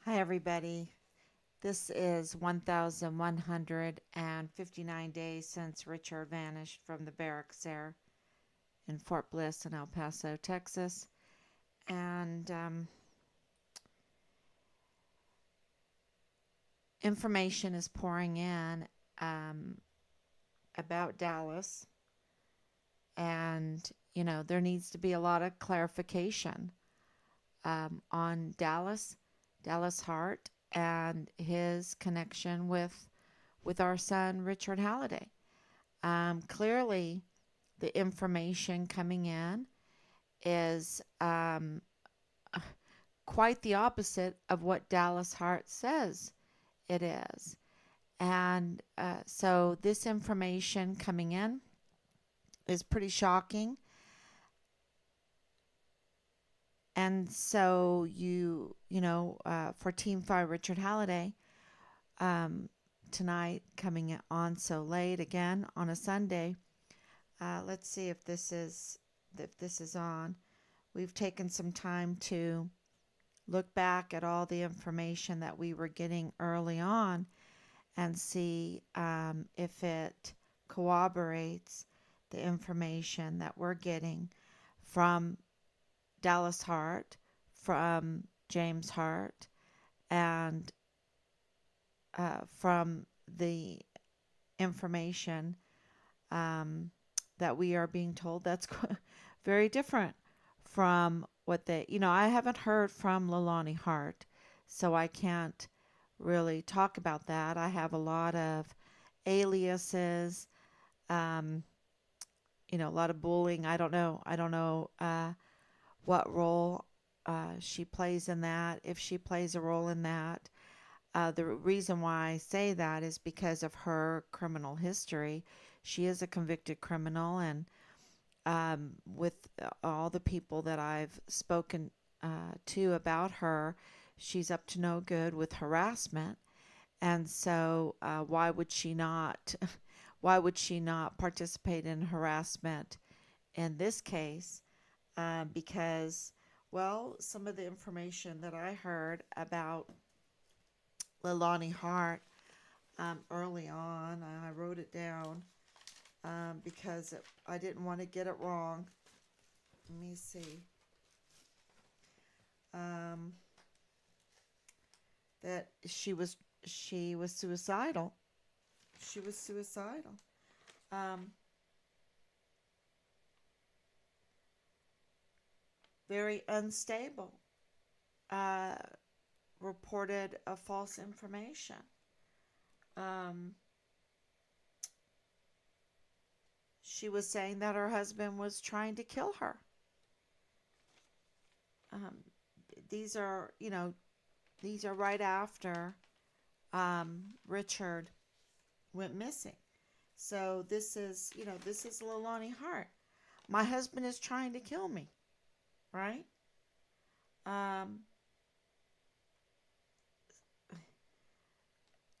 Hi, everybody. This is 1,159 days since Richard vanished from the barracks there in Fort Bliss in El Paso, Texas. And information is pouring in um, about Dallas. And, there needs to be a lot of clarification on Dallas Hart, and his connection with our son, Richard Halliday. Clearly, the information coming in is quite the opposite of what Dallas Hart says it is. And so this information coming in is pretty shocking. And so for Team Fire Richard Halliday, um, tonight coming on so late again on a Sunday. Let's see if this is on. We've taken some time to look back at all the information that we were getting early on and see if it corroborates the information that we're getting from Dallas Hart, from James Hart, and from the information um, that we are being told that's very different from what I haven't heard from Leilani Hart, so I can't really talk about that. I have a lot of aliases, um, a lot of bullying. I don't know what role she plays in that, if she plays a role in that. The reason why I say that is because of her criminal history. She is a convicted criminal, and with all the people that I've spoken to about her, she's up to no good with harassment. And so, why would she not? Why would she not participate in harassment in this case? Because, well, some of the information that I heard about Leilani Hart early on, I wrote it down because I didn't want to get it wrong. Let me see. Um, that she was suicidal. She was suicidal. Um, Very unstable. Uh, Reported a false information. Um, she was saying that her husband was trying to kill her. Um, these are right after Richard went missing. So this is Leilani Hart. My husband is trying to kill me, right? Um,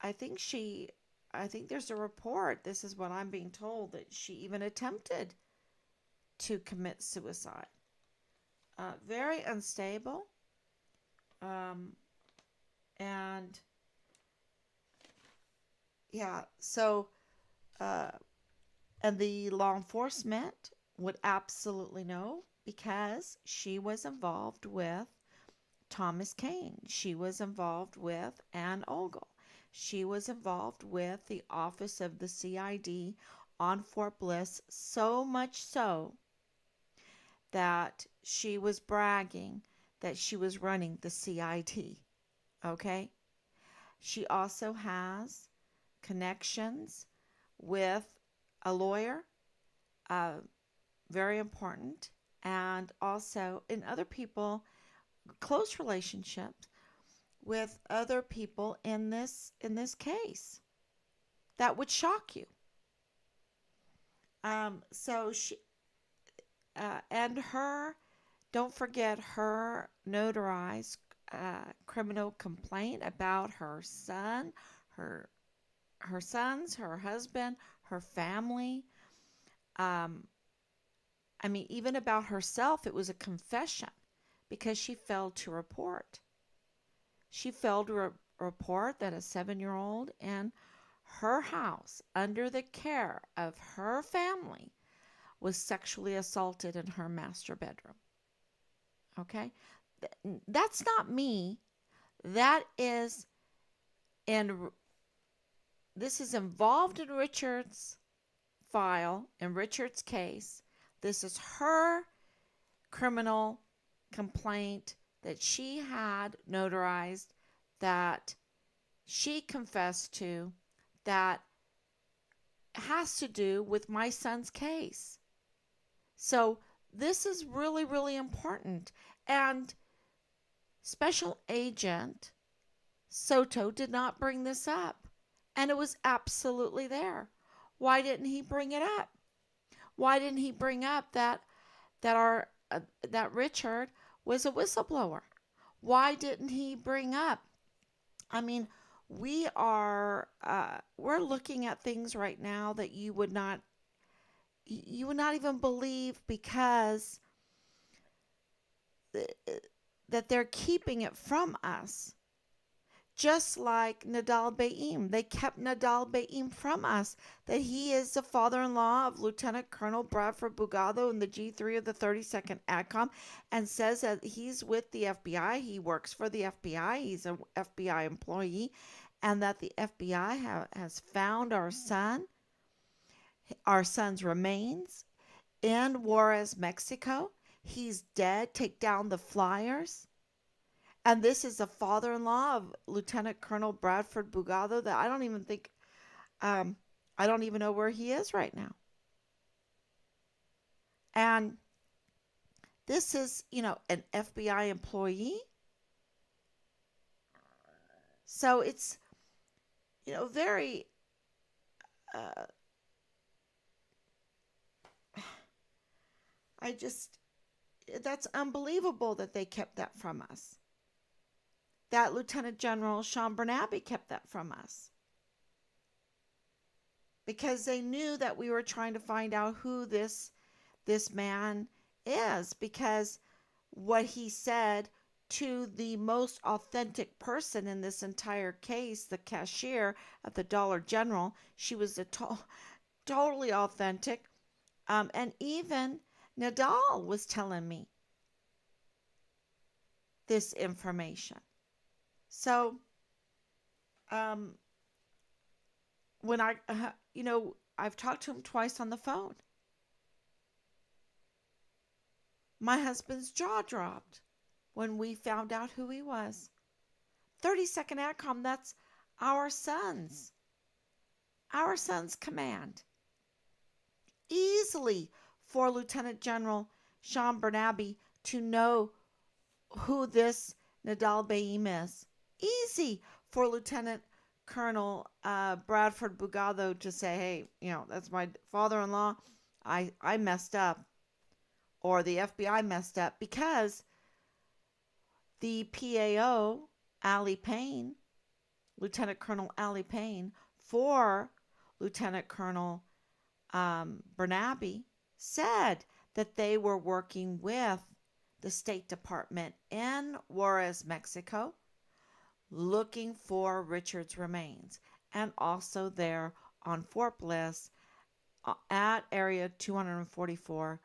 I think she, I think there's a report. This is what I'm being told, that she even attempted to commit suicide. Very unstable. Um, and yeah, so uh, and the law enforcement would absolutely know because she was involved with Thomas Kane. She was involved with Ann Ogle. She was involved with the office of the CID on Fort Bliss, so much so that she was bragging that she was running the CID. Okay? She also has connections with a lawyer, uh, very important, and also in other people, close relationships with other people in this case. That would shock you. So she and her, don't forget her notarized criminal complaint about her son, her her sons, her husband, her family. Um, I mean, even about herself, it was a confession because she failed to report. She failed to report that a 7-year old in her house, under the care of her family, was sexually assaulted in her master bedroom. Okay? That's not me. That is in this is involved in Richard's file, in Richard's case. This is her criminal complaint that she had notarized, that she confessed to, that has to do with my son's case. So this is really, really important. And Special Agent Soto did not bring this up. And it was absolutely there. Why didn't he bring it up? Why didn't he bring up that Richard was a whistleblower? Why didn't he bring up? I mean, we're looking at things right now that you would not even believe, because that they're keeping it from us. Just like Nadal Baim. They kept Nadal Baim from us, that he is the father-in-law of Lieutenant Colonel Bradford Bugado in the G3 of the 32nd ADCOM, and says that he's with the FBI. He works for the FBI. He's an FBI employee, and that the FBI has found our son's remains in Juarez, Mexico. He's dead. Take down the flyers. And this is the father-in-law of Lieutenant Colonel Bradford Bugado, that um, I don't even know where he is right now. And this is, an FBI employee. So it's, very, uh, I just, that's unbelievable that they kept that from us. That Lieutenant General Sean Bernabe kept that from us, because they knew that we were trying to find out who this man is, because what he said to the most authentic person in this entire case, the cashier at the Dollar General, she was totally authentic. And even Nadal was telling me this information. So, um, when I've talked to him twice on the phone. My husband's jaw dropped when we found out who he was. 32nd AdCom, that's our son's, our son's command. Easily for Lieutenant General Sean Bernabe to know who this Nadal Baim is. Easy for Lieutenant Colonel Bradford Bugado to say, hey, that's my father-in-law. I messed up, or the FBI messed up, because the PAO, Allie Payne, Lieutenant Colonel Allie Payne, for Lieutenant Colonel Bernabe, said that they were working with the State Department in Juarez, Mexico, looking for Richard's remains, and also there on Fort Bliss at Area 244.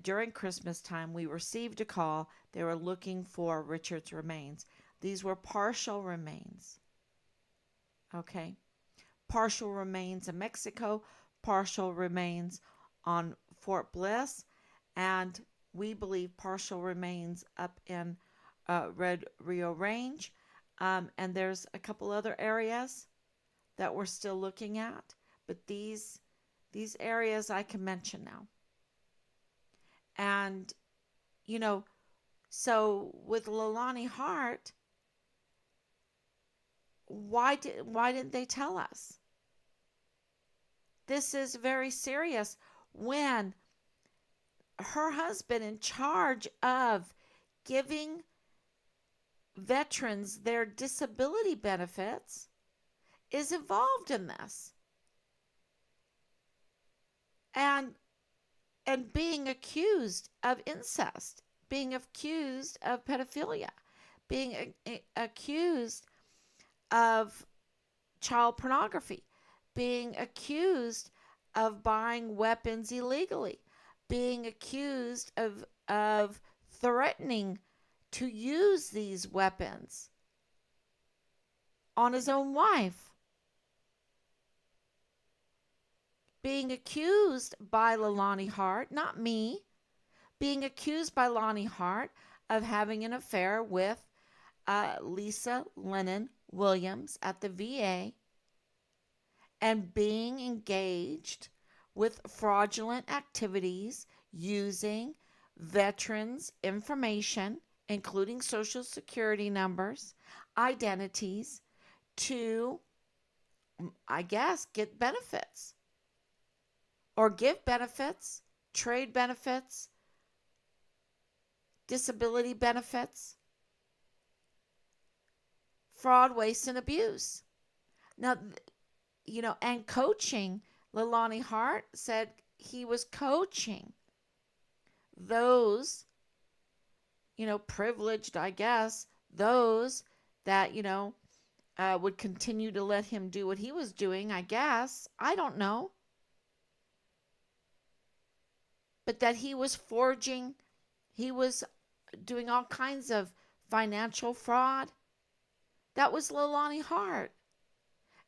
During Christmas time, we received a call. They were looking for Richard's remains. These were partial remains. Okay. Partial remains in Mexico, partial remains on Fort Bliss, and we believe partial remains up in Red Rio Range. And there's a couple other areas that we're still looking at, but these areas I can mention now. And so with Leilani Hart, why didn't they tell us? This is very serious, when her husband, in charge of giving veterans their disability benefits, is involved in this, and being accused of incest, being accused of pedophilia, being accused of child pornography, being accused of buying weapons illegally, being accused of threatening to use these weapons on his own wife, being accused by Leilani Hart, not me, being accused by Lonnie Hart of having an affair with Lisa Lennon Williams at the VA and being engaged with fraudulent activities using veterans' information, including social security numbers, identities, to, I guess, get benefits or give benefits, trade benefits, disability benefits, fraud, waste, and abuse. Now, and coaching, Leilani Hart said he was coaching those, privileged, I guess, those that, would continue to let him do what he was doing, I guess. I don't know. But that he was doing all kinds of financial fraud. That was Leilani Hart.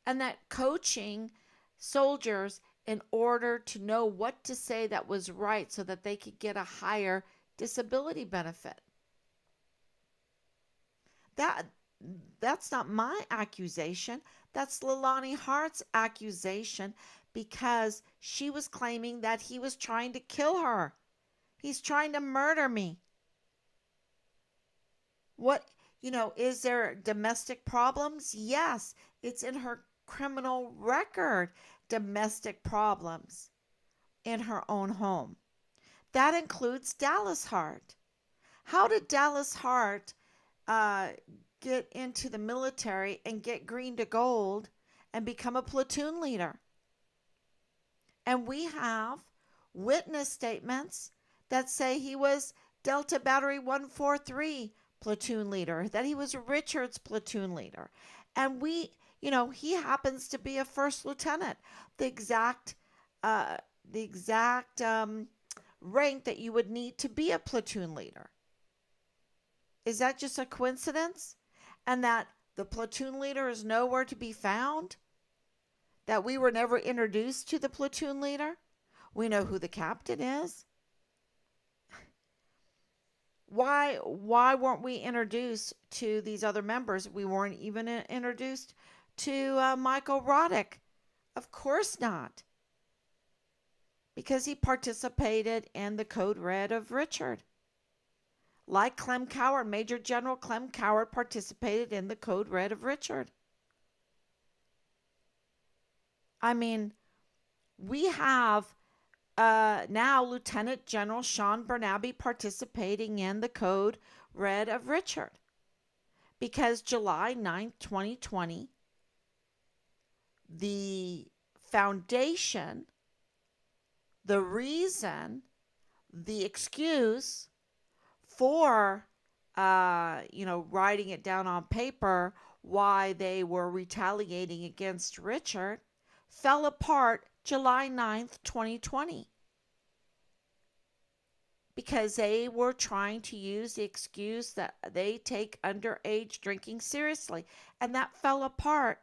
And that coaching soldiers in order to know what to say that was right so that they could get a higher disability benefit. That that's not my accusation. That's Leilani Hart's accusation because she was claiming that he was trying to kill her. He's trying to murder me. What, is there domestic problems? Yes, it's in her criminal record, domestic problems in her own home. That includes Dallas Hart. How did Dallas Hart uh, get into the military and get green to gold and become a platoon leader? And we have witness statements that say he was Delta Battery 143 platoon leader, that he was Richard's platoon leader. And he happens to be a first lieutenant, the exact, uh, the exact rank that you would need to be a platoon leader. Is that just a coincidence? And that the platoon leader is nowhere to be found? That we were never introduced to the platoon leader? We know who the captain is. Why weren't we introduced to these other members? We weren't even introduced to Michael Roddick. Of course not. Because he participated in the Code Red of Richard. Like Clem Coward, Major General Clem Coward participated in the Code Red of Richard. I mean, we have now Lieutenant General Sean Bernabe participating in the Code Red of Richard. Because July 9th, 2020, the foundation, the reason, the excuse for, writing it down on paper why they were retaliating against Richard fell apart July 9th, 2020. Because they were trying to use the excuse that they take underage drinking seriously. And that fell apart.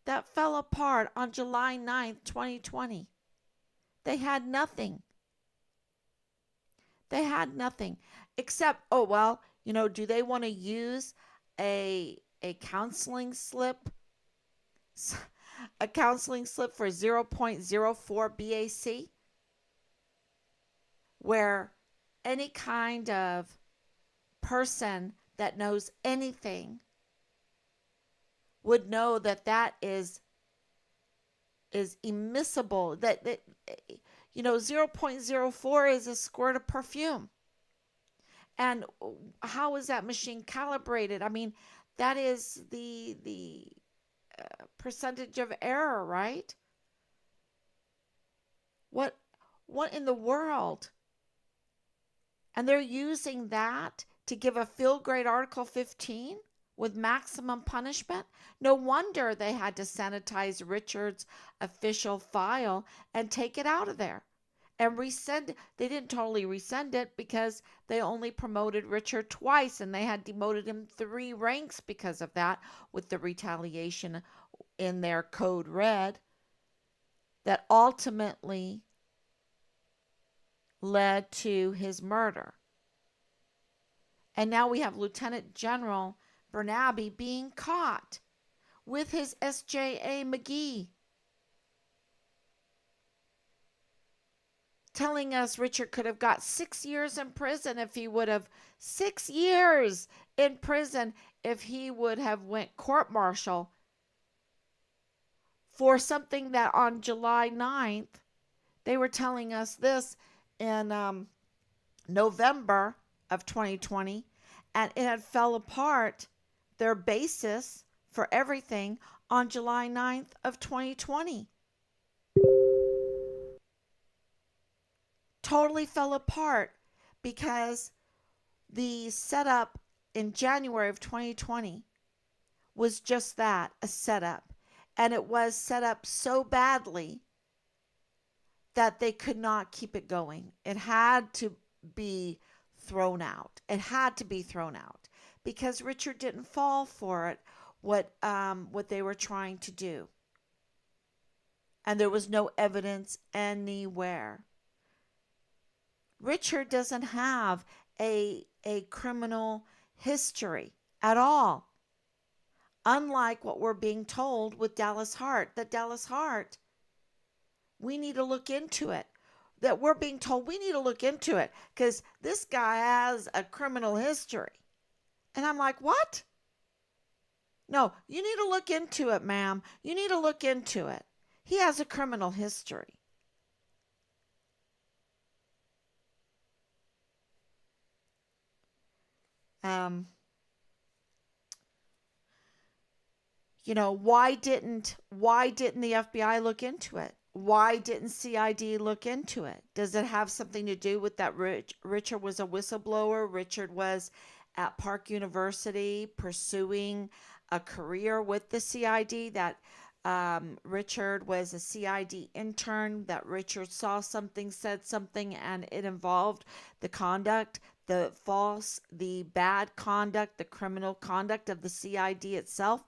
That fell apart on July 9th, 2020. They had nothing. They had nothing except, do they want to use a counseling slip? A counseling slip for 0.04 BAC? Where any kind of person that knows anything would know that is immiscible, that 0.04 is a squirt of perfume. And how is that machine calibrated? I mean, that is the percentage of error, right? What in the world? And they're using that to give a field grade Article 15 with maximum punishment? No wonder they had to sanitize Richard's official file and take it out of there and resend it. They didn't totally resend it because they only promoted Richard twice and they had demoted him 3 ranks because of that, with the retaliation in their code red that ultimately led to his murder. And now we have Lieutenant General Bernabe being caught with his SJA McGee, telling us Richard could have got 6 years in prison if he would have 6 years in prison if he would have went court-martial for something that on July 9th, they were telling us this in November of 2020, and it had fell apart, their basis for everything, on July 9th of 2020. Totally fell apart because the setup in January of 2020 was just that, a setup. And it was set up so badly that they could not keep it going. It had to be thrown out. It had to be thrown out because Richard didn't fall for it, what they were trying to do. And there was no evidence anywhere. Richard doesn't have a criminal history at all. Unlike what we're being told with Dallas Hart, that Dallas Hart, we need to look into it. That we're being told we need to look into it because this guy has a criminal history. And I'm like, what? No, you need to look into it, ma'am. You need to look into it. He has a criminal history. Why didn't the FBI look into it? Why didn't CID look into it? Does it have something to do with that Richard was a whistleblower? Richard was at Park University pursuing a career with the CID, that Richard was a CID intern, that Richard saw something, said something, and it involved the conduct, the bad conduct, the criminal conduct of the CID itself,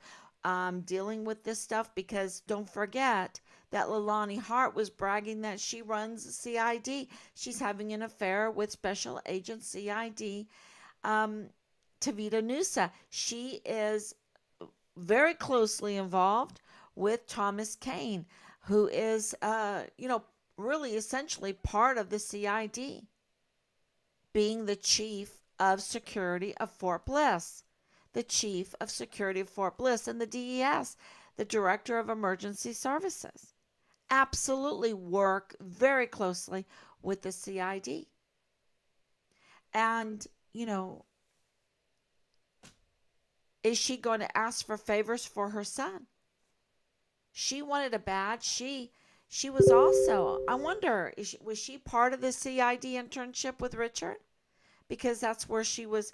dealing with this stuff. Because don't forget that Leilani Hart was bragging that she runs CID. She's having an affair with Special Agent CID Tavita Nusa. She is very closely involved with Thomas Kane, who is, really essentially part of the CID, being the chief of security of Fort Bliss, the chief of security of Fort Bliss, and the DES, the director of emergency services, absolutely work very closely with the CID. And, is she going to ask for favors for her son? She wanted a badge. She was also, I wonder, was she part of the CID internship with Richard? Because that's where she was,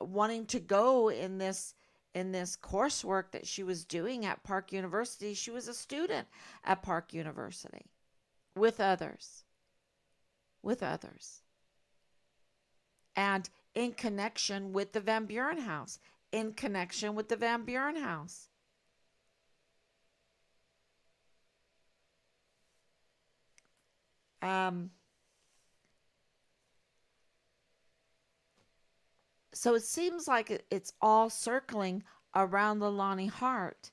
wanting to go in this coursework that she was doing at Park University. She was a student at Park University with others. And in connection with the Van Buren house. So it seems like it's all circling around Leilani Hart.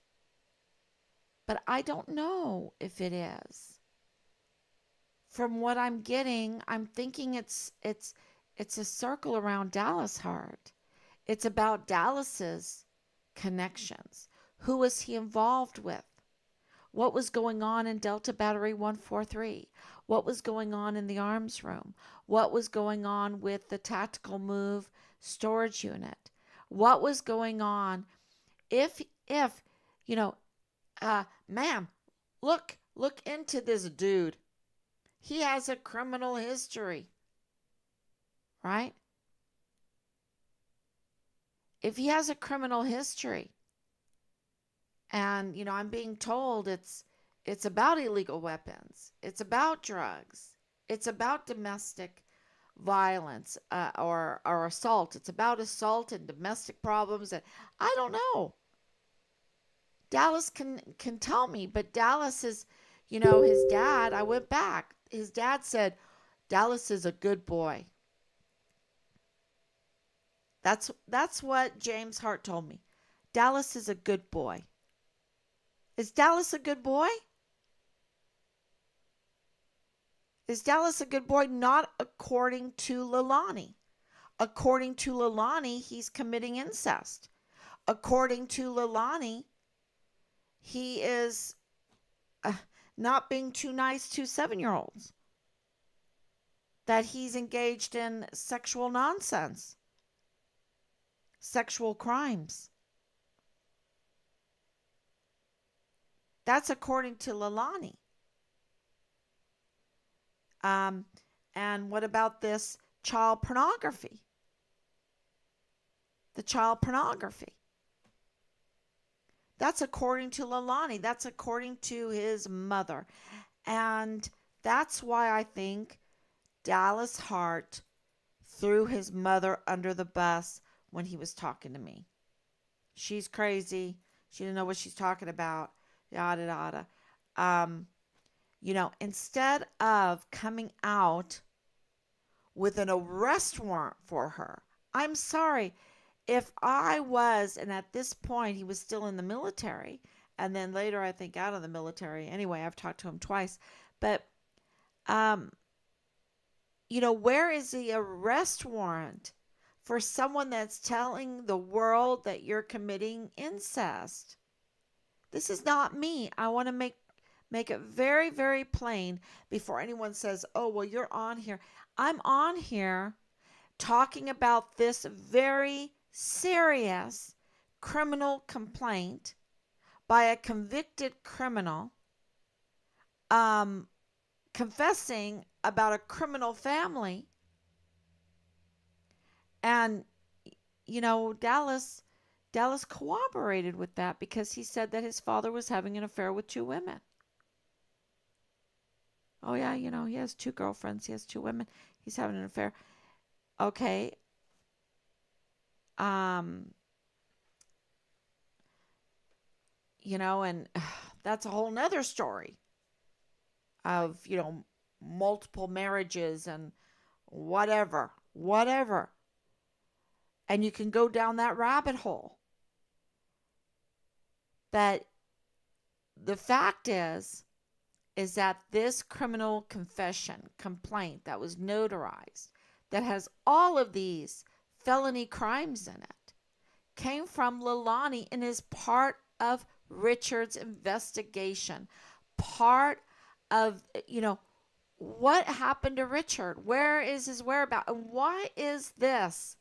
But I don't know if it is. From what I'm getting, I'm thinking it's a circle around Dallas Hart. It's about Dallas's connections. Who was he involved with? What was going on in Delta Battery 143? What was going on in the arms room? What was going on with the tactical move storage unit? What was going on? If ma'am, look into this dude. He has a criminal history, right? if he has a criminal history, and I'm being told it's about illegal weapons, it's about drugs, it's about domestic violence, or assault, it's about assault and domestic problems, and I don't know. Dallas can tell me, but Dallas is, his dad. I went back. His dad said Dallas is a good boy. That's what James Hart told me. Dallas is a good boy. Is Dallas a good boy? Is Dallas a good boy? Not according to Leilani. According to Leilani, he's committing incest. According to Leilani, he is uh, not being too nice to 7-year-olds. That he's engaged in sexual nonsense, sexual crimes. That's according to Leilani. Um, and what about this child pornography? The child pornography. That's according to Leilani. That's according to his mother. And that's why I think Dallas Hart threw his mother under the bus when he was talking to me. She's crazy. She didn't know what she's talking about. Yada yada. Instead of coming out with an arrest warrant for her, I'm sorry. If I was, and at this point he was still in the military, and then later I think out of the military. Anyway, I've talked to him twice. But, um, where is the arrest warrant for someone that's telling the world that you're committing incest? This is not me. I want to make it very, very plain before anyone says, "Oh, well, you're on here." I'm on here talking about this very serious criminal complaint by a convicted criminal, um, confessing about a criminal family. And Dallas cooperated with that because he said that his father was having an affair with 2 women. Oh yeah, he has 2 girlfriends, he has 2 women, he's having an affair. Okay. um and that's a whole nother story of multiple marriages and whatever, and you can go down that rabbit hole. But the fact is that this criminal confession complaint that was notarized, that has all of these felony crimes in it, came from Leilani and is part of Richard's investigation. Part of, what happened to Richard? Where is his whereabouts? And why is this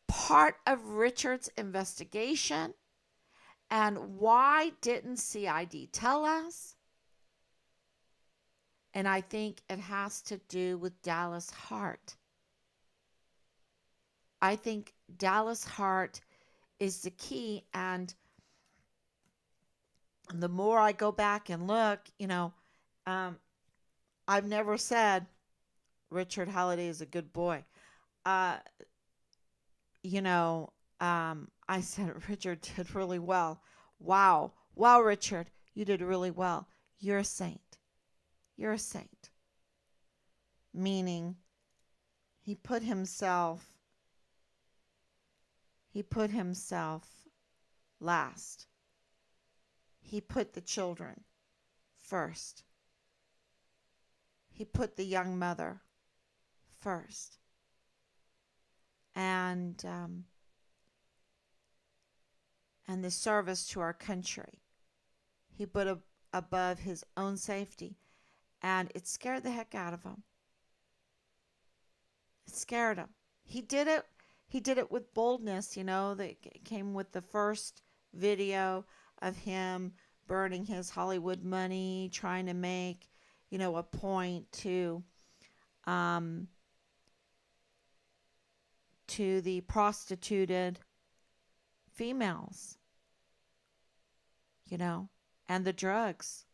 part of Richard's investigation? And why didn't CID tell us? And I think it has to do with Dallas Hart. I think Dallas Hart is the key. And the more I go back and look, I've never said Richard Halliday is a good boy. Uh, I said Richard did really well. Wow. Wow, Richard, you did really well. You're a saint. You're a saint. Meaning he put himself last. He put the children first. He put the young mother first. And the service to our country. He put above his own safety. And it scared the heck out of him. It scared him. He did it with boldness, that came with the first video of him burning his Hollywood money, trying to make, a point to the prostituted females, you know, and the drugs,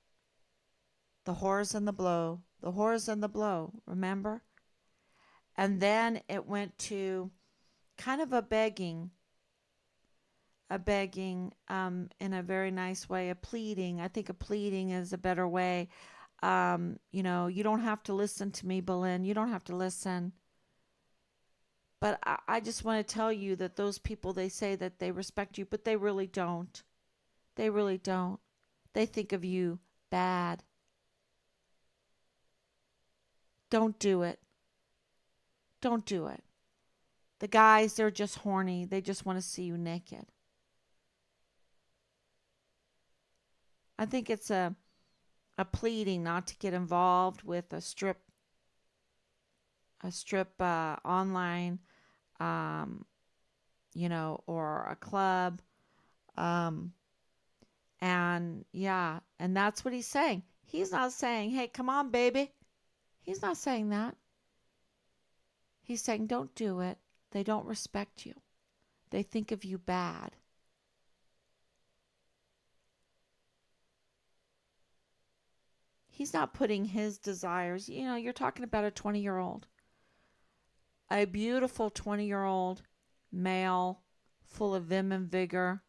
the whores and the blow, the whores and the blow, remember? And then it went to kind of a begging in a very nice way, a pleading. I think a pleading is a better way. You don't have to listen to me, Belen. You don't have to listen. But I just want to tell you that those people, they say that they respect you, but they really don't. They really don't. They think of you bad. Don't do it. Don't do it. The guys, they're just horny. They just want to see you naked. I think it's a pleading not to get involved with a strip online, um, or a club. Um, and yeah, and that's what he's saying. He's not saying, hey, come on, baby. He's not saying that. He's saying, don't do it. They don't respect you. They think of you bad. He's not putting his desires, you're talking about a 20-year-old, a beautiful 20-year-old male, full of vim and vigor.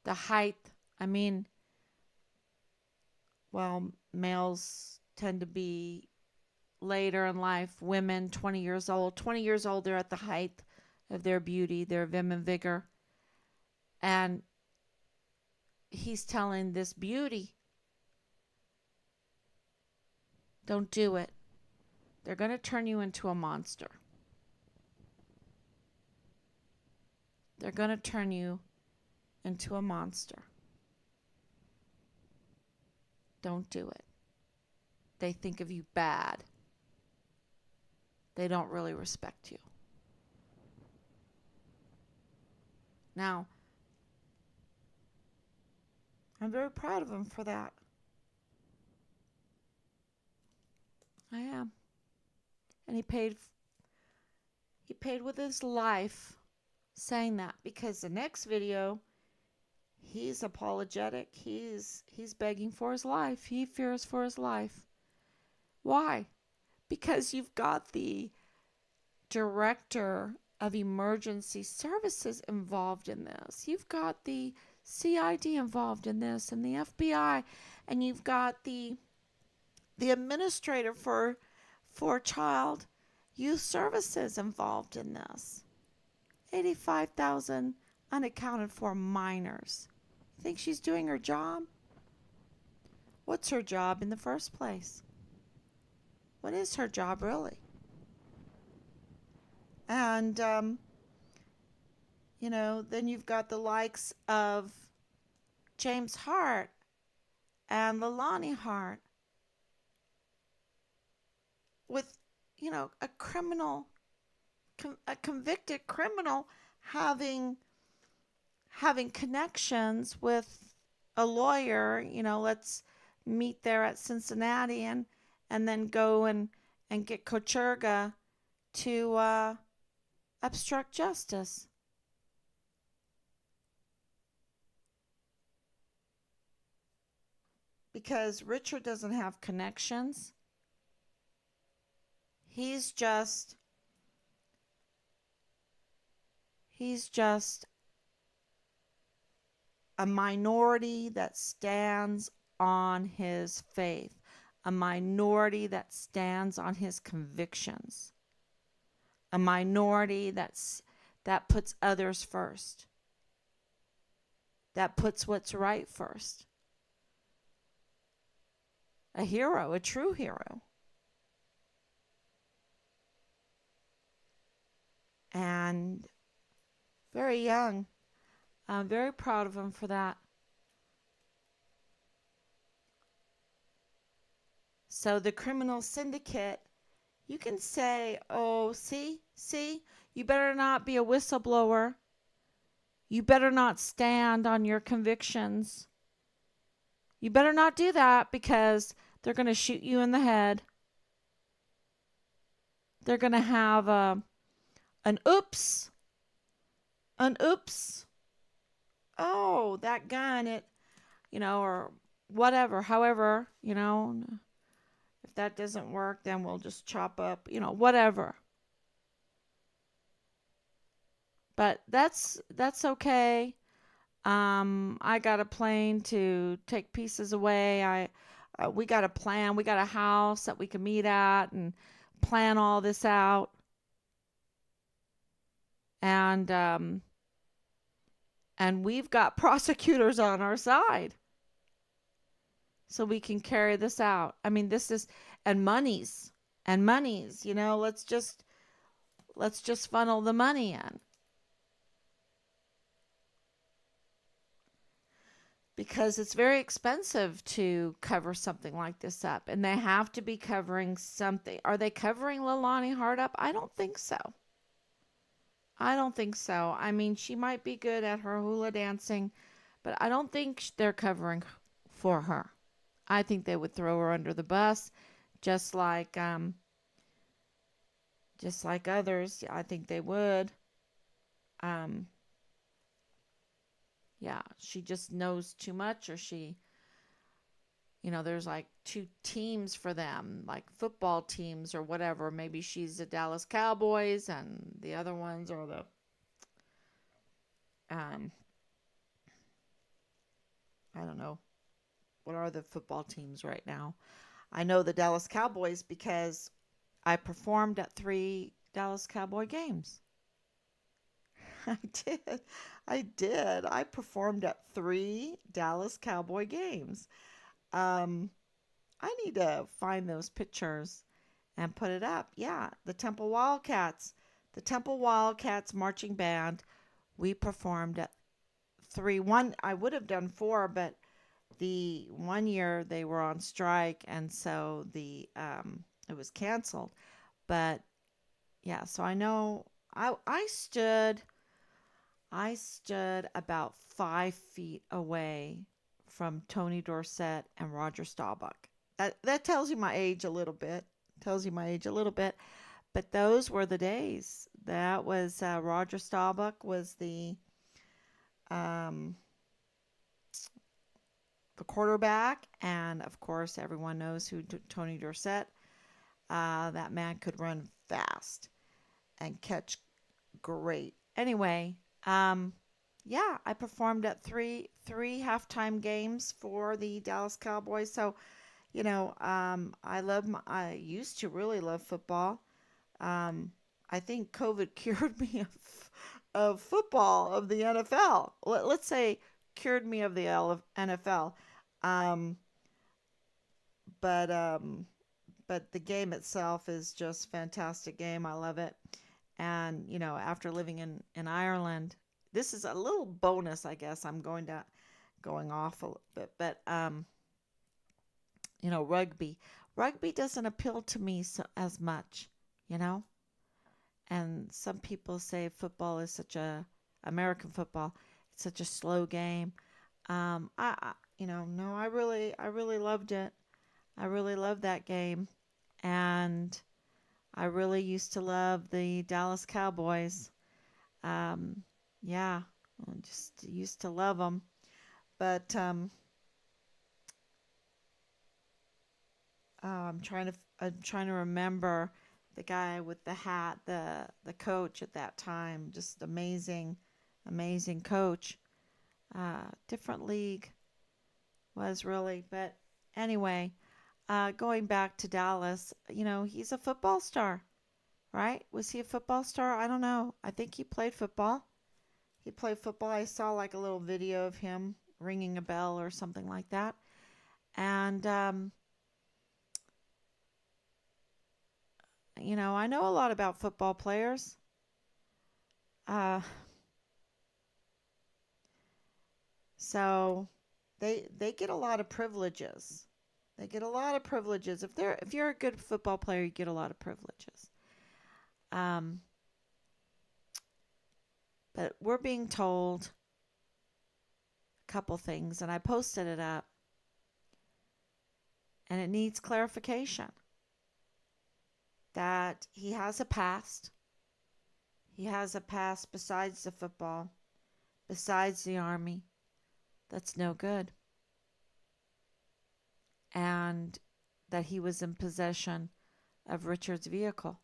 The height, I mean, well, males tend to be later in life. Women, 20 years old. 20 years old, they're at the height of their beauty, their vim and vigor. And he's telling this beauty, don't do it. They're going to turn you into a monster. They're going to turn you into a monster. Don't do it. They think of you bad. They don't really respect you. Now, I'm very proud of him for that. I am. And he paid with his life saying that, because the next video, he's apologetic. He's begging for his life. He fears for his life. Why? Because you've got the director of emergency services involved in this. You've got the CID involved in this, and the FBI, and you've got the administrator for child youth services involved in this. 85,000 unaccounted for minors. Think she's doing her job? What's her job in the first place? What is her job really? And then you've got the likes of James Hart and Leilani Hart with, a criminal, a convicted criminal having connections with a lawyer. Let's meet there at Cincinnati and then go and get Kocherga to obstruct justice. Because Richard doesn't have connections. He's just a minority that stands on his faith, a minority that stands on his convictions, a minority that puts others first, that puts what's right first. A hero, a true hero. And very young. I'm very proud of him for that. So the criminal syndicate, you can say, oh, see, you better not be a whistleblower. You better not stand on your convictions. You better not do that, because they're going to shoot you in the head. They're going to have an oops. oh, that gun, or whatever. However, if that doesn't work, then we'll just chop up, whatever. But that's okay. I got a plane to take pieces away. We got a plan. We got a house that we can meet at and plan all this out. And we've got prosecutors on our side, so we can carry this out. I mean, this is and monies. Let's just funnel the money in because it's very expensive to cover something like this up, and they have to be covering something. Are they covering Leilani Hart up? I don't think so. I don't think so. I mean, she might be good at her hula dancing, but I don't think they're covering for her. I think they would throw her under the bus, just like others. I think they would. Um, yeah, she just knows too much, or there's like two teams for them, like football teams or whatever. Maybe she's the Dallas Cowboys, and the other ones are the um, I don't know, what are the football teams right now? I know the Dallas Cowboys because I performed at three Dallas Cowboy games. I did. I did. I performed at three Dallas Cowboy games. Um, I need to find those pictures and put it up. Yeah, the Temple Wildcats. The Temple Wildcats marching band. We performed at three. One, I would have done four, but the one year they were on strike, and so the it was canceled. But yeah, so I know I stood about 5 feet away from Tony Dorsett and Roger Staubach. That tells you my age a little bit. Tells you my age a little bit. But those were the days. That was Roger Staubach was um, the quarterback, and of course everyone knows who Tony Dorsett. That man could run fast and catch great. Anyway, yeah, I performed at three halftime games for the Dallas Cowboys. So I used to really love football. Um, I think COVID cured me of football of the NFL. Let's say cured me of the NFL. Um, but the game itself is just fantastic game. I love it. And after living in Ireland, this is a little bonus, I guess. Going off a little bit, but rugby doesn't appeal to me as much, you know. And some people say football is such a American football, it's such a slow game. No, I really loved it. I really loved that game, and I really used to love the Dallas Cowboys. Um, yeah, I just used to love them. But I'm trying to remember the guy with the hat, the coach at that time. Just amazing, amazing coach. Different league was really, but anyway, going back to Dallas, he's a football star, right? Was he a football star? I don't know. I think he played football. He played football. I saw like a little video of him ringing a bell or something like that. And I know a lot about football players. Uh, so they get a lot of privileges. They get a lot of privileges. If you're a good football player, you get a lot of privileges. Um, but we're being told a couple things, and I posted it up, and it needs clarification that he has a past. He has a past besides the football, besides the Army that's no good, and that he was in possession of Richard's vehicle.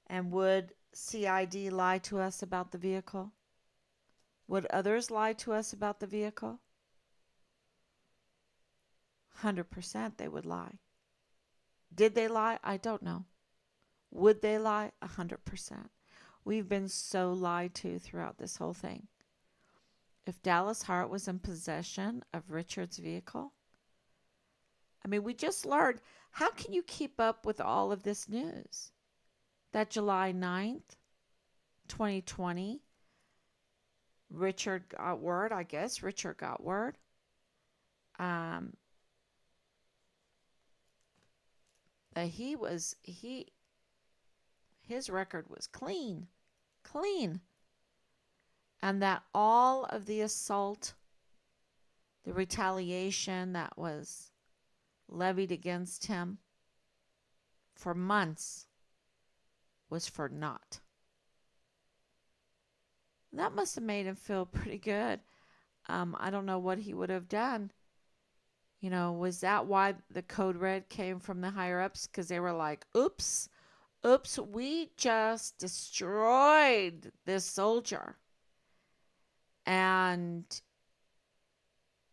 And would CID lie to us about the vehicle? Would others lie to us about the vehicle? 100% they would lie. Did they lie? I don't know. Would they lie? 100%. We've been so lied to throughout this whole thing. If Dallas Hart was in possession of Richard's vehicle, I mean, we just learned. How can you keep up with all of this news? That July 9th, 2020, Richard got word, I guess. Richard got word. Um, that his record was clean, clean. And that all of the assault, the retaliation that was levied against him for months was for naught. That must have made him feel pretty good. I don't know what he would have done. You know, was that why the code red came from the higher ups? Because they were like, oops, we just destroyed this soldier. And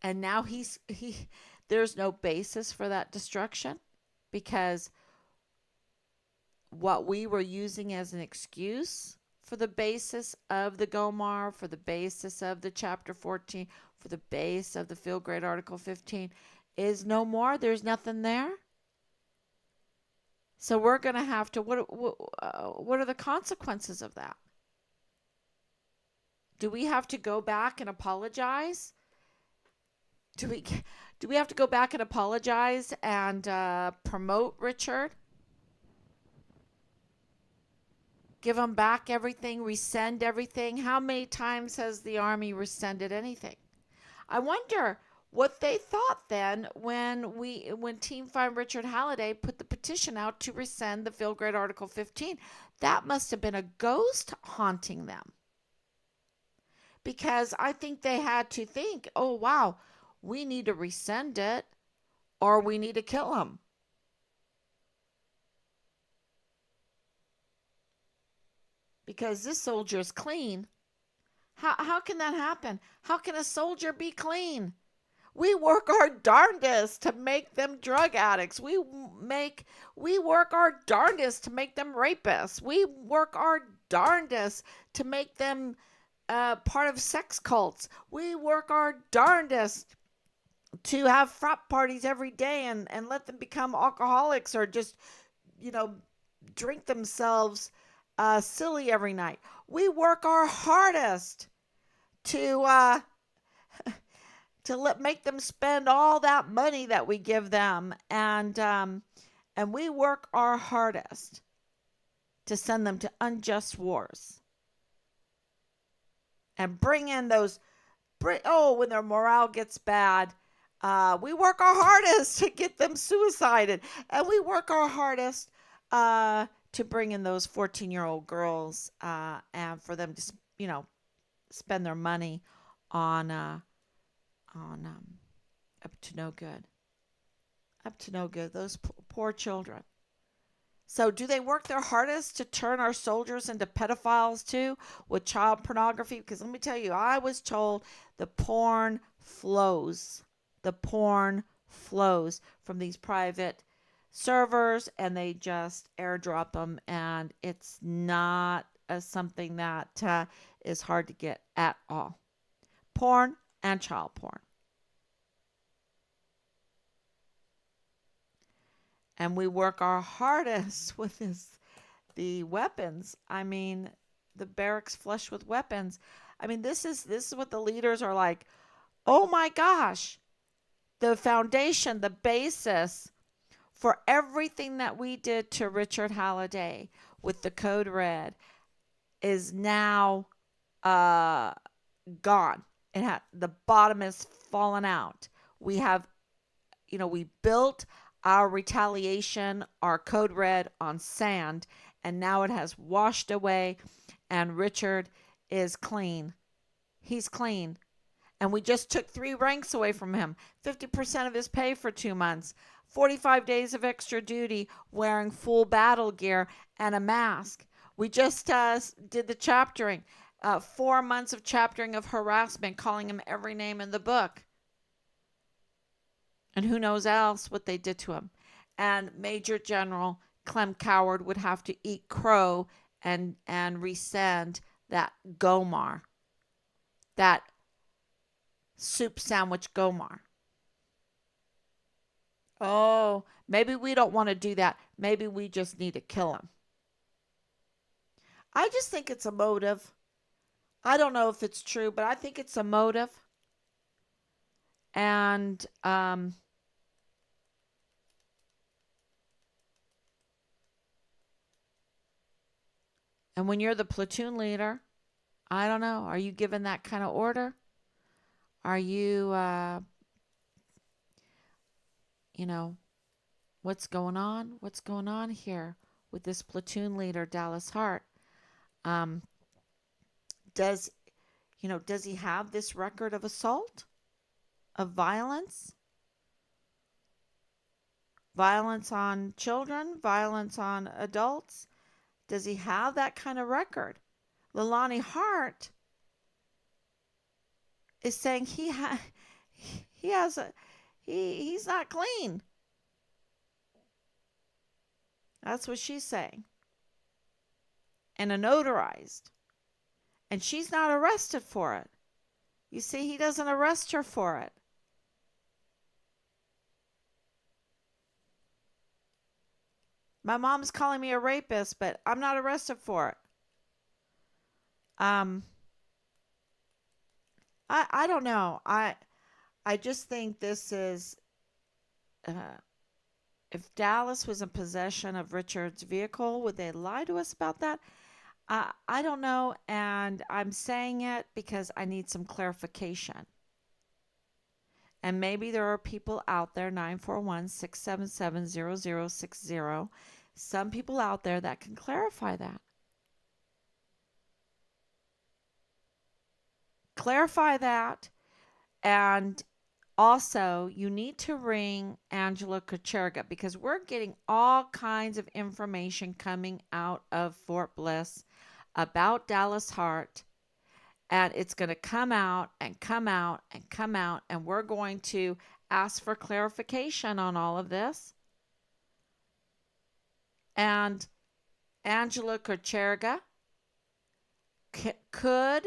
now there's no basis for that destruction, because what we were using as an excuse for the basis of the Gomar, for the basis of the Chapter 14, for the base of the Field Grade Article 15 is no more. There's nothing there. So we're going to have to, what are the consequences of that? Do we have to go back and apologize? Do we have to go back and apologize and promote Richard? Give him back everything, rescind everything? How many times has the Army rescinded anything? I wonder what they thought then when Team Find Richard Halliday put the petition out to rescind the Field Grade Article 15. That must have been a ghost haunting them. Because I think they had to think, oh, wow, we need to rescind it or we need to kill him. Because this soldier is clean. How can that happen? How can a soldier be clean? We work our darndest to make them drug addicts. We work our darndest to make them rapists. We work our darndest to make them part of sex cults. We work our darndest to have frat parties every day and let them become alcoholics or just, drink themselves silly every night. We work our hardest to make them spend all that money that we give them, and we work our hardest to send them to unjust wars and bring in those. When their morale gets bad, we work our hardest to get them suicided, and we work our hardest to bring in those 14-year-old girls and for them to, spend their money on up to no good. Up to no good. Those poor children. So do they work their hardest to turn our soldiers into pedophiles too with child pornography? Because let me tell you, I was told the porn flows. The porn flows from these private servers, and they just airdrop them, and it's not something that is hard to get at all. Porn and child porn. And we work our hardest with the weapons. I mean, the barracks flush with weapons. I mean, this is what the leaders are like. Oh my gosh, the foundation, the basis for everything that we did to Richard Halliday with the Code Red is now gone. The bottom is fallen out. We have, we built our retaliation, our Code Red on sand, and now it has washed away, and Richard is clean. He's clean. And we just took 3 ranks away from him, 50% of his pay for 2 months, 45 days of extra duty wearing full battle gear and a mask. We just did the chaptering, 4 months of chaptering of harassment, calling him every name in the book. And who knows else what they did to him. And Major General Clem Coward would have to eat crow and rescind that Gomar, that soup sandwich Gomar. Oh, maybe we don't want to do that. Maybe we just need to kill him. I just think it's a motive. I don't know if it's true, but I think it's a motive. And and when you're the platoon leader, I don't know. Are you given that kind of order? Are you, you know, what's going on? What's going on here with this platoon leader, Dallas Hart? Um, does does he have this record of assault, of violence, violence on children, violence on adults? Does he have that kind of record? Leilani Hart is saying he has a he's not clean. That's what she's saying. And a notarized. And she's not arrested for it. You see, he doesn't arrest her for it. My mom's calling me a rapist, but I'm not arrested for it. Um, I don't know. I just think this is uh, if Dallas was in possession of Richard's vehicle, would they lie to us about that? I don't know, and I'm saying it because I need some clarification. And maybe there are people out there, 941-677-0060, some people out there that can clarify that. Clarify that. And also, you need to ring Angela Kucherga because we're getting all kinds of information coming out of Fort Bliss about Dallas Hart. And it's going to come out and come out and come out. And we're going to ask for clarification on all of this. And Angela Kucherga could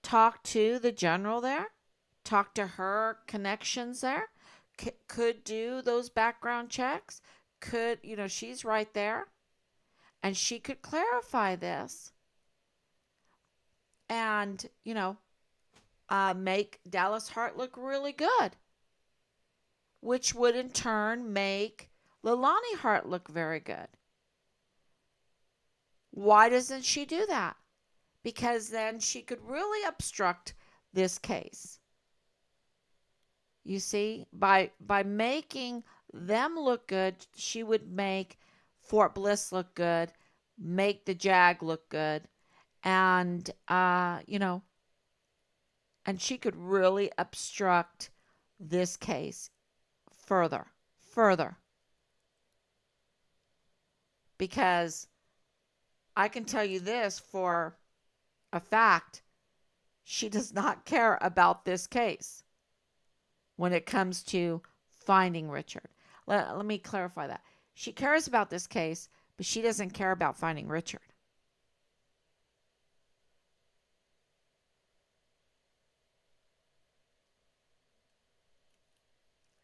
talk to the general there, talk to her connections there, could do those background checks, could, she's right there, and she could clarify this and, make Dallas Hart look really good, which would in turn make Leilani Hart look very good. Why doesn't she do that? Because then she could really obstruct this case. You see, by making them look good, she would make Fort Bliss look good, make the JAG look good, and and she could really obstruct this case further. Because I can tell you this for a fact, she does not care about this case when it comes to finding Richard. Let me clarify that. She cares about this case, but she doesn't care about finding Richard.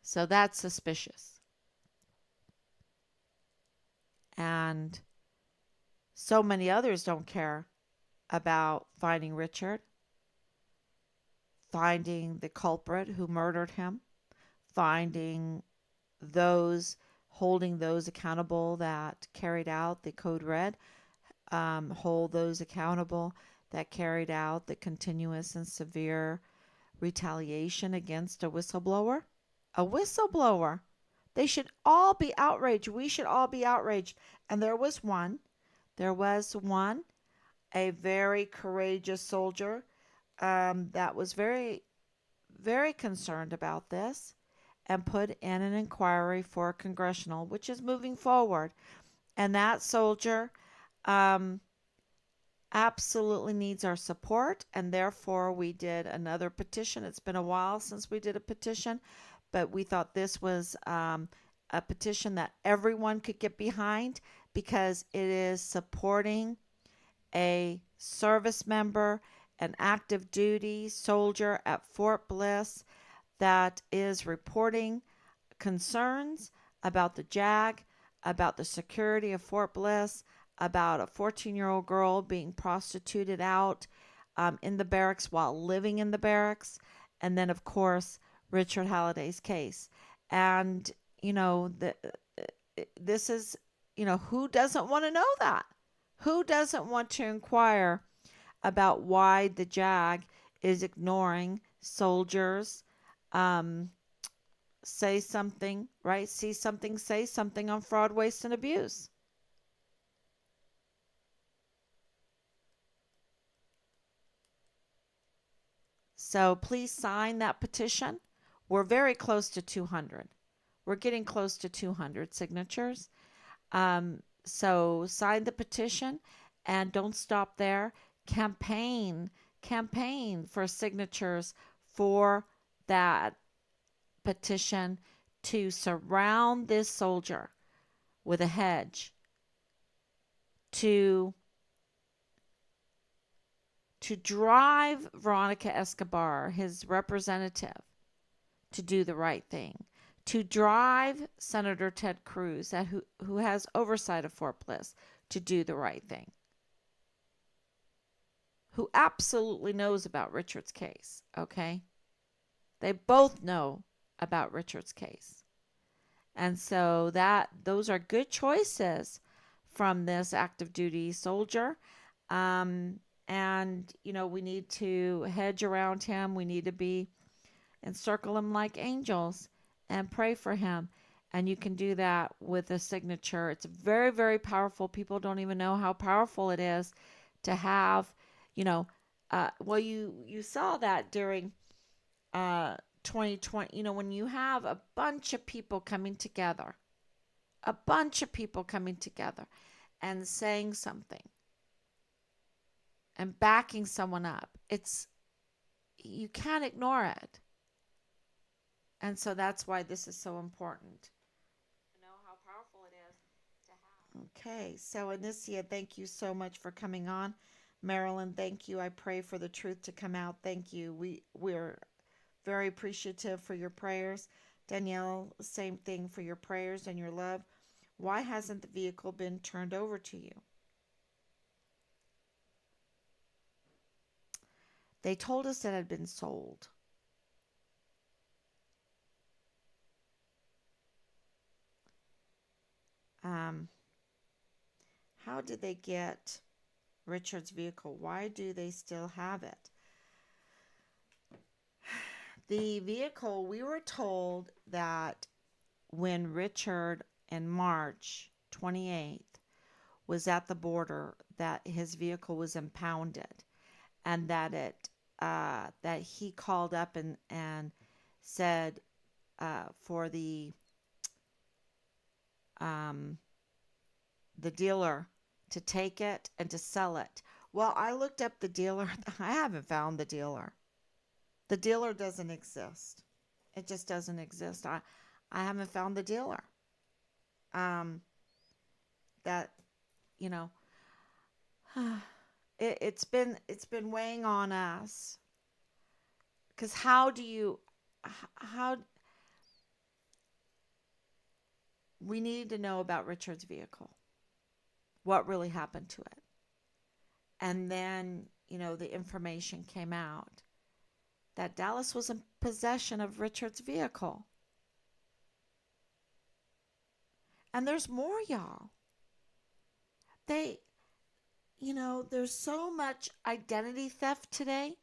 So that's suspicious. And so many others don't care about finding Richard, finding the culprit who murdered him, finding those, holding those accountable that carried out the Code Red, hold those accountable that carried out the continuous and severe retaliation against a whistleblower. A whistleblower. They should all be outraged. We should all be outraged. And there was one a very courageous soldier that was very, very concerned about this and put in an inquiry for a congressional, which is moving forward. And that soldier um, absolutely needs our support, and therefore we did another petition. It's been a while since we did a petition, but we thought this was a petition that everyone could get behind because it is supporting a service member, an active duty soldier at Fort Bliss that is reporting concerns about the JAG, about the security of Fort Bliss, about a 14-year-old girl being prostituted out in the barracks while living in the barracks, and then, of course, Richard Halliday's case. And, you know, this is, who doesn't want to know that? Who doesn't want to inquire about why the JAG is ignoring soldiers? Um, Say something, right? See something, say something on fraud, waste, and abuse. So please sign that petition. We're very close to 200. We're getting close to 200 signatures. So sign the petition and don't stop there. Campaign, campaign for signatures for that petition to surround this soldier with a hedge to drive Veronica Escobar, his representative, to do the right thing, to drive Senator Ted Cruz, who has oversight of Fort Bliss, to do the right thing, who absolutely knows about Richard's case, okay? They both know about Richard's case. And so those are good choices from this active duty soldier. Um, and we need to hedge around him. We need to be encircle him like angels and pray for him. And you can do that with a signature. It's very, very powerful. People don't even know how powerful it is to have, you know, well, you saw that during 2020, when you have a bunch of people coming together, and saying something and backing someone up, you can't ignore it. And so that's why this is so important. You know how powerful it is to have. Okay, so Anicia, thank you so much for coming on. Marilyn, thank you. I pray for the truth to come out. Thank you. We're very appreciative for your prayers. Danielle, same thing for your prayers and your love. Why hasn't the vehicle been turned over to you? They told us it had been sold. Um, how did they get Richard's vehicle? Why do they still have it? The vehicle, we were told that when Richard in March 28th was at the border, that his vehicle was impounded, and that he called up and said for um, the dealer to take it and to sell it. Well, I looked up the dealer. I haven't found the dealer. The dealer doesn't exist. It just doesn't exist. I haven't found the dealer. Um, that you know, it's been weighing on us. Because how we need to know about Richard's vehicle, what really happened to it, and then the information came out that Dallas was in possession of Richard's vehicle. And there's more, y'all. They, there's so much identity theft today,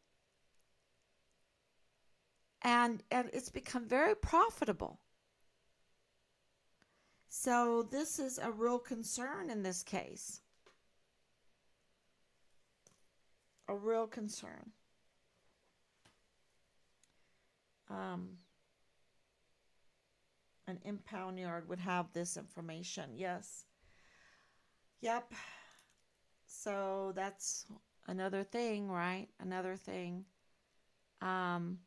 and it's become very profitable. So this is a real concern in this case. a real concern. Um, an impound yard would have this information. Yes. Yep. So that's another thing, right? Another thing. Um,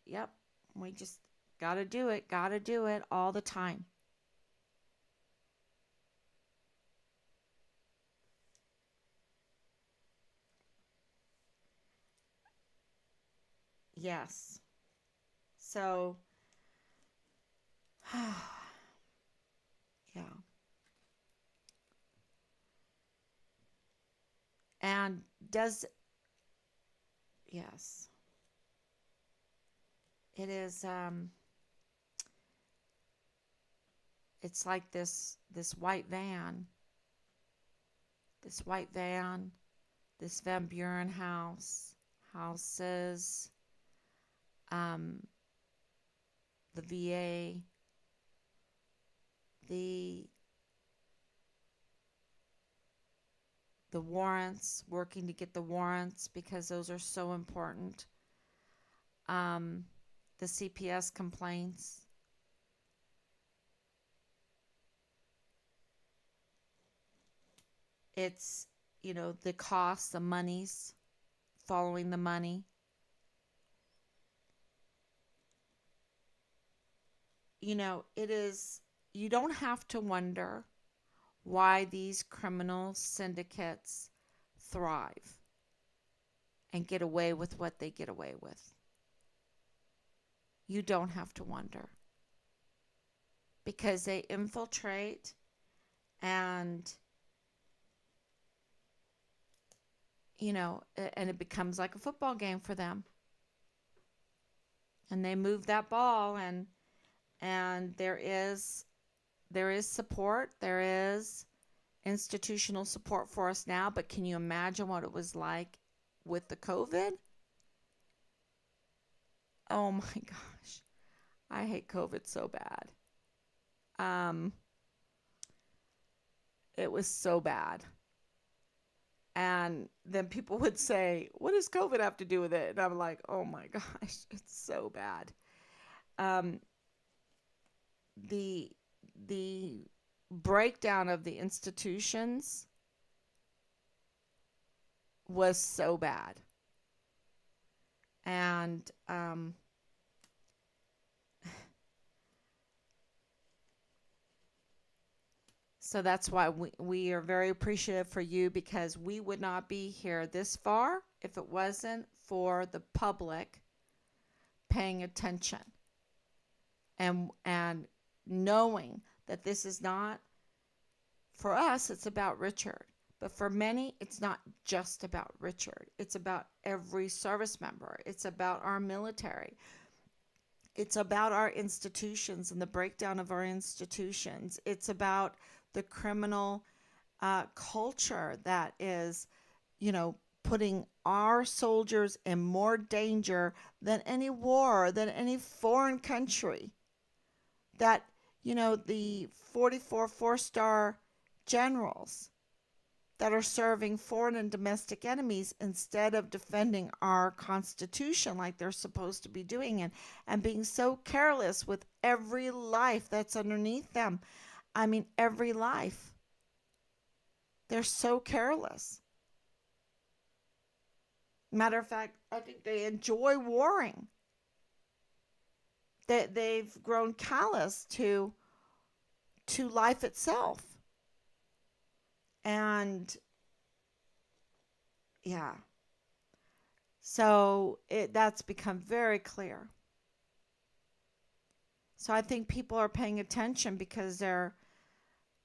yep. We just got to do it. Got to do it all the time. Yes. So, yeah. And does, yes. It is, it's like this white van, this white van, this Van Buren houses, um, the VA, the the warrants, working to get the warrants because those are so important. Um, the CPS complaints. It's, the costs, the monies, following the money. It is, you don't have to wonder why these criminal syndicates thrive and get away with what they get away with. You don't have to wonder because they infiltrate and, and it becomes like a football game for them. And they move that ball, and there is support, there is institutional support for us now, but can you imagine what it was like with the COVID? Oh my gosh. I hate COVID so bad. Um it was so bad. And then people would say, "What does COVID have to do with it?" And I'm like, "Oh my gosh, it's so bad." Um the the breakdown of the institutions was so bad. And so that's why we are very appreciative for you because we would not be here this far if it wasn't for the public paying attention and knowing that this is not, for us it's about Richard, but for many it's not just about Richard. It's about every service member. It's about our military. It's about our institutions and the breakdown of our institutions. It's about the criminal culture that is, putting our soldiers in more danger than any war, than any foreign country. That, the 44 four-star generals that are serving foreign and domestic enemies instead of defending our Constitution like they're supposed to be doing, and being so careless with every life that's underneath them. I mean, every life. They're so careless. Matter of fact, I think they enjoy warring. They've grown callous to life itself. And yeah, so that's become very clear. So I think people are paying attention because they're,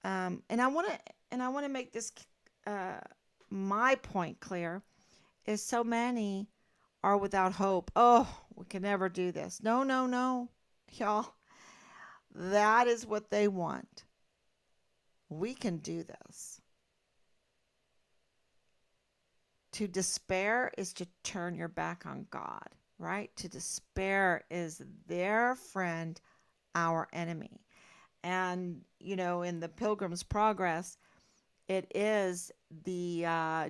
and I want to make this, uh, my point clear, is so many are without hope. Oh, we can never do this. No, no, no, y'all. That is what they want. We can do this. To despair is to turn your back on God, right? To despair is their friend, our enemy. And, in the Pilgrim's Progress, It is the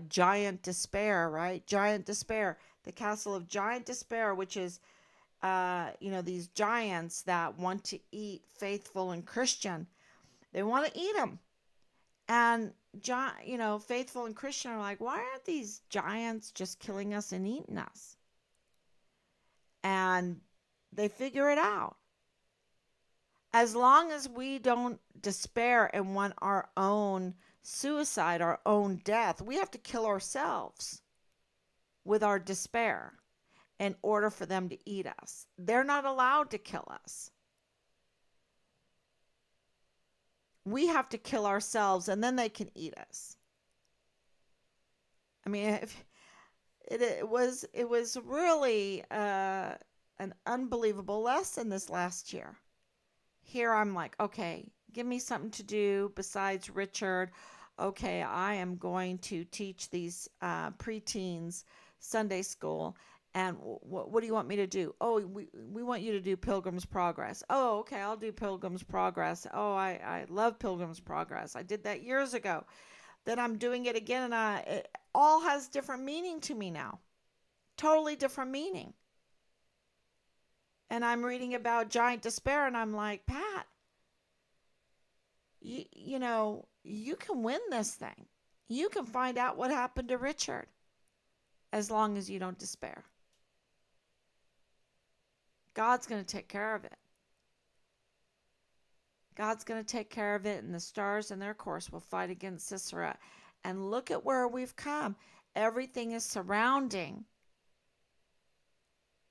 giant despair, right? Giant despair, the castle of giant despair, which is, these giants that want to eat faithful and Christian. They want to eat them. And, faithful and Christian are like, why aren't these giants just killing us and eating us? And they figure it out. As long as we don't despair and want our own suicide, our own death, we have to kill ourselves with our despair in order for them to eat us. They're not allowed to kill us. We have to kill ourselves and then they can eat us. I mean, it was really an unbelievable lesson this last year. Here I'm like, okay, give me something to do besides Richard. Okay, I am going to teach these preteens Sunday school. And what do you want me to do? Oh, we want you to do Pilgrim's Progress. Oh, okay, I'll do Pilgrim's Progress. Oh, I love Pilgrim's Progress. I did that years ago. Then I'm doing it again, and it all has different meaning to me now. Totally different meaning. And I'm reading about giant despair, and I'm like, Pat, you can win this thing. You can find out what happened to Richard as long as you don't despair. God's going to take care of it. God's going to take care of it, and the stars in their course will fight against Sisera. And look at where we've come. Everything is surrounding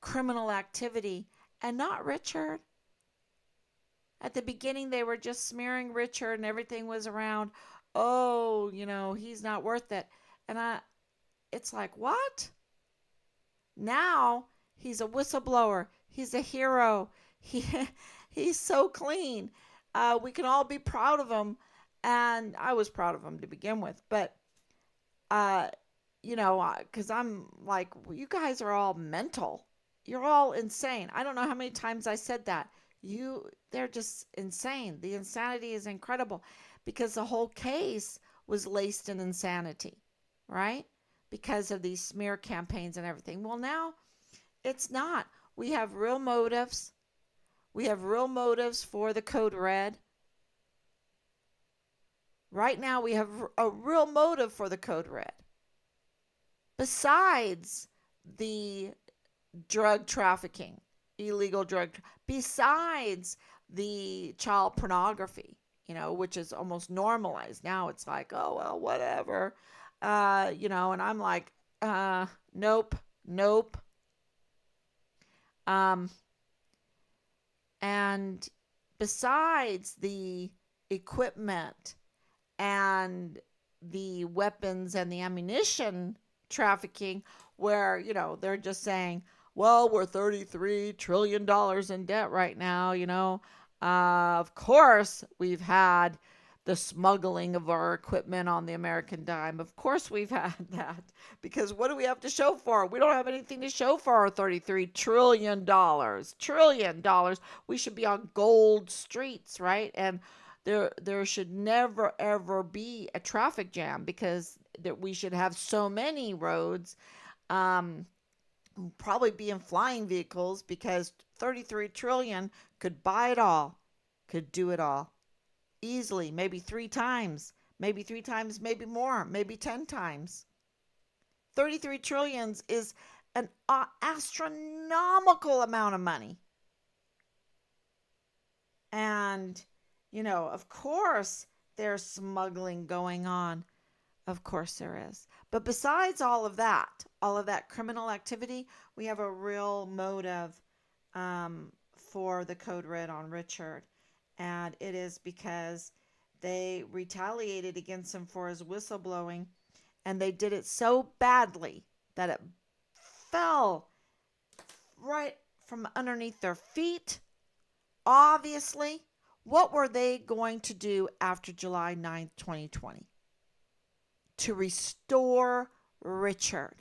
criminal activity and not Richard. At the beginning, they were just smearing Richard, and everything was around, oh, he's not worth it. And it's like, what? Now he's a whistleblower. He's a hero. He he's so clean. We can all be proud of him, and I was proud of him to begin with. But uh, because I'm like, well, you guys are all mental. You're all insane. I don't know how many times I said that. They're just insane. The insanity is incredible because the whole case was laced in insanity, right? Because of these smear campaigns and everything. Well, now it's not. We have real motives. We have real motives for the code red. Right now, we have a real motive for the code red. Besides the drug trafficking, illegal drug, besides the child pornography, which is almost normalized. Now it's like, oh, well, whatever. And I'm like, nope, nope. Um, and besides the equipment and the weapons and the ammunition trafficking, where, they're just saying, well, we're $33 trillion in debt right now, Of course, we've had the smuggling of our equipment on the American dime. Of course, we've had that. Because what do we have to show for it? We don't have anything to show for our $33 trillion. Trillion dollars. We should be on gold streets, right? And there should never, ever be a traffic jam because we should have so many roads. Probably be in flying vehicles because 33 trillion could buy it all, could do it all easily, maybe three times, maybe more, maybe 10 times. 33 trillions is an astronomical amount of money. And, of course, there's smuggling going on. Of course there is. But besides all of that criminal activity, we have a real motive for the code red on Richard. And it is because they retaliated against him for his whistleblowing. And they did it so badly that it fell right from underneath their feet. Obviously, what were they going to do after July 9th, 2020? To restore Richard.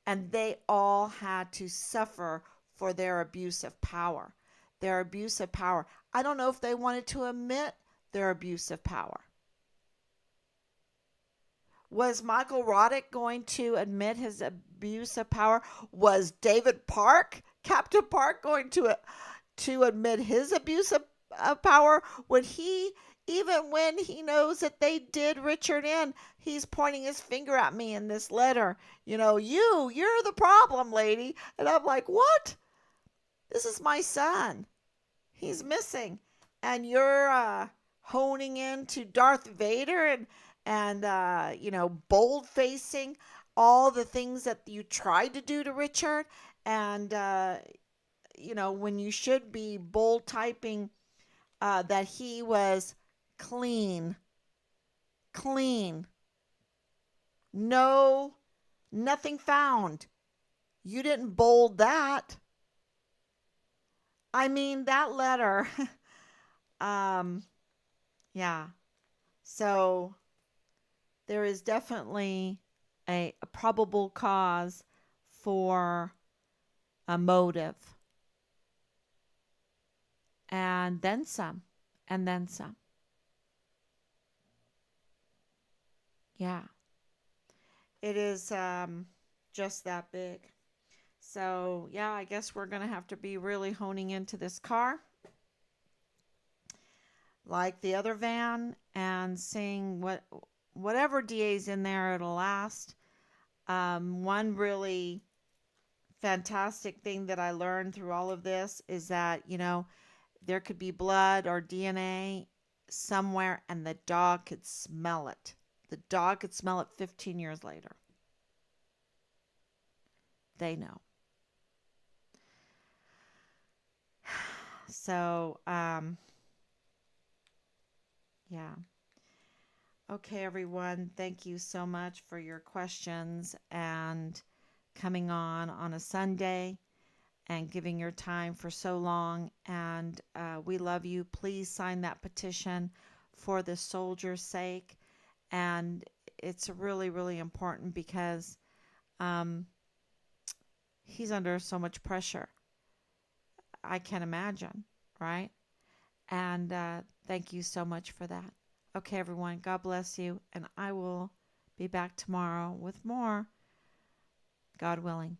And they all had to suffer for their abuse of power. Their abuse of power. I don't know if they wanted to admit their abuse of power. Was Michael Roddick going to admit his abuse of power? Was David Park, Captain Park, going to admit his abuse of power when he, even when he knows that they did Richard in, he's pointing his finger at me in this letter. You're the problem, lady. And I'm like, what? This is my son. He's missing. And you're honing into Darth Vader and bold facing all the things that you tried to do to Richard. And, when you should be bold typing that he was clean, clean, no, nothing found. You didn't bold that. I mean, that letter, um, yeah. So there is definitely a probable cause for a motive, and then some, and then some. Yeah, it is just that big. So, yeah, I guess we're going to have to be really honing into this car like the other van and seeing whatever DA's in there, it'll last. One really fantastic thing that I learned through all of this is that, there could be blood or DNA somewhere and the dog could smell it. The dog could smell it 15 years later. They know. So, yeah. Okay, everyone. Thank you so much for your questions and coming on a Sunday and giving your time for so long. And we love you. Please sign that petition for the soldier's sake. And it's really, really important because um, he's under so much pressure. I can't imagine, right? And thank you so much for that. Okay, everyone, God bless you. And I will be back tomorrow with more, God willing.